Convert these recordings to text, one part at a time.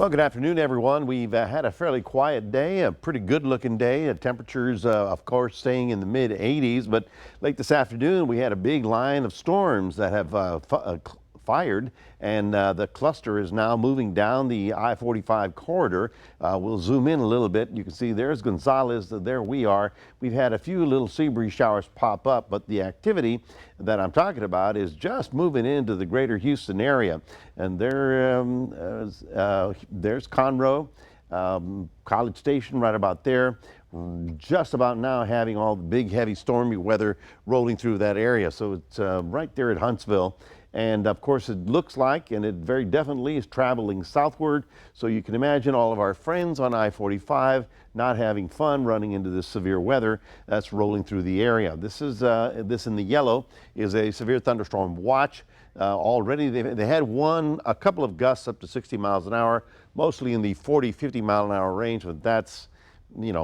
Well, good afternoon, everyone. We've had a fairly quiet day, a pretty good looking day. Temperatures, of course, staying in the mid 80s. But late this afternoon, we had a big line of storms that have fired, and the cluster is now moving down the I-45 corridor. We'll zoom in a little bit. You can see there's Gonzales. There we are. We've had a few little sea breeze showers pop up, but the activity that I'm talking about is just moving into the greater Houston area. And there's Conroe, College Station right about there. Just about now having all the big heavy stormy weather rolling through that area. So it's right there at Huntsville. And of course it looks like, and it very definitely is traveling southward. So you can imagine all of our friends on I-45 not having fun running into this severe weather that's rolling through the area. This is this in the yellow is a severe thunderstorm watch. Already they had a couple of gusts up to 60 miles an hour, mostly in the 40-50 mile an hour range, but that's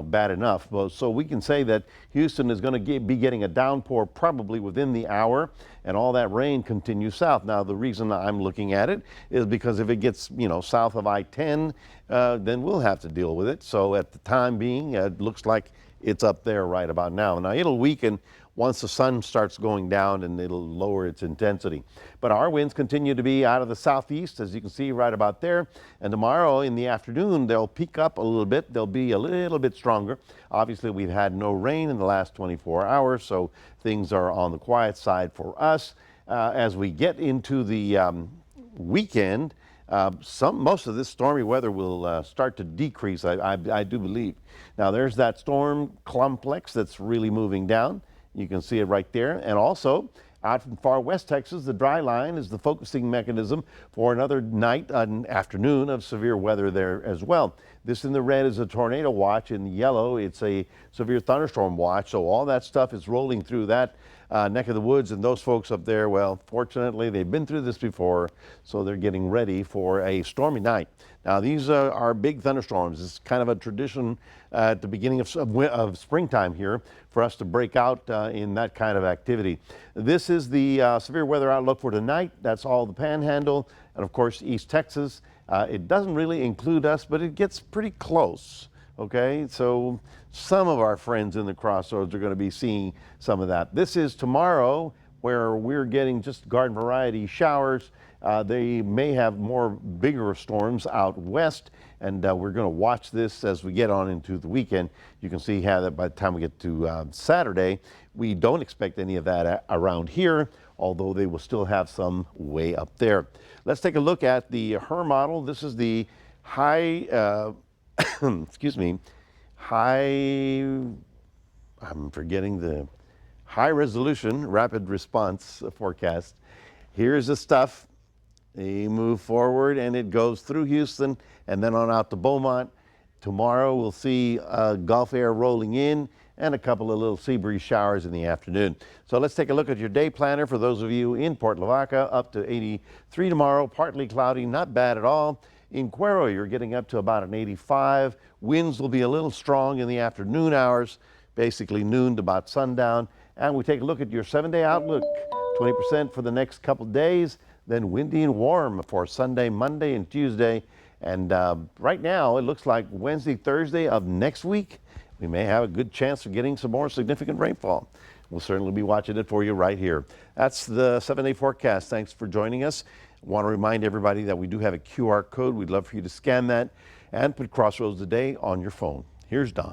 bad enough. So we can say that Houston is going to be getting a downpour probably within the hour, and all that rain continues south. Now, the reason I'm looking at it is because if it gets, south of I-10, then we'll have to deal with it. So at the time being, it looks like it's up there right about now. Now, it'll weaken once the sun starts going down, and it'll lower its intensity. But our winds continue to be out of the southeast, as you can see right about there. And tomorrow in the afternoon, they'll peak up a little bit. They'll be a little bit stronger. Obviously, we've had no rain in the last 24 hours, so things are on the quiet side for us. As we get into the weekend, most of this stormy weather will start to decrease, I do believe. Now, there's that storm complex that's really moving down. You can see it right there. And also, out from far west Texas, the dry line is the focusing mechanism for another night and afternoon of severe weather there as well. This in the red is a tornado watch. In the yellow, it's a severe thunderstorm watch. So all that stuff is rolling through that neck of the woods, and those folks up there, well, fortunately, they've been through this before, so they're getting ready for a stormy night. Now, these are big thunderstorms. It's kind of a tradition at the beginning of springtime here for us to break out in that kind of activity. This is the severe weather outlook for tonight. That's all the Panhandle and, of course, East Texas. It doesn't really include us, but it gets pretty close. Okay, so some of our friends in the crossroads are going to be seeing some of that. This is tomorrow, where we're getting just garden variety showers. They may have bigger storms out west, and we're going to watch this as we get on into the weekend. You can see how that by the time we get to Saturday, we don't expect any of that around here, although they will still have some way up there. Let's take a look at the HRRR model. This is the high resolution rapid response forecast. Here's the stuff. They move forward and it goes through Houston and then on out to Beaumont. Tomorrow we'll see Gulf air rolling in and a couple of little sea breeze showers in the afternoon. So let's take a look at your day planner for those of you in Port Lavaca. Up to 83 tomorrow, partly cloudy, not bad at all. In Cuero, you're getting up to about an 85. Winds will be a little strong in the afternoon hours, basically noon to about sundown. And we take a look at your 7-day outlook, 20% for the next couple days, then windy and warm for Sunday, Monday, and Tuesday. And right now, it looks like Wednesday, Thursday of next week, we may have a good chance of getting some more significant rainfall. We'll certainly be watching it for you right here. That's the 7-day forecast. Thanks for joining us. I want to remind everybody that we do have a QR code. We'd love for you to scan that and put Crossroads Today on your phone. Here's Don.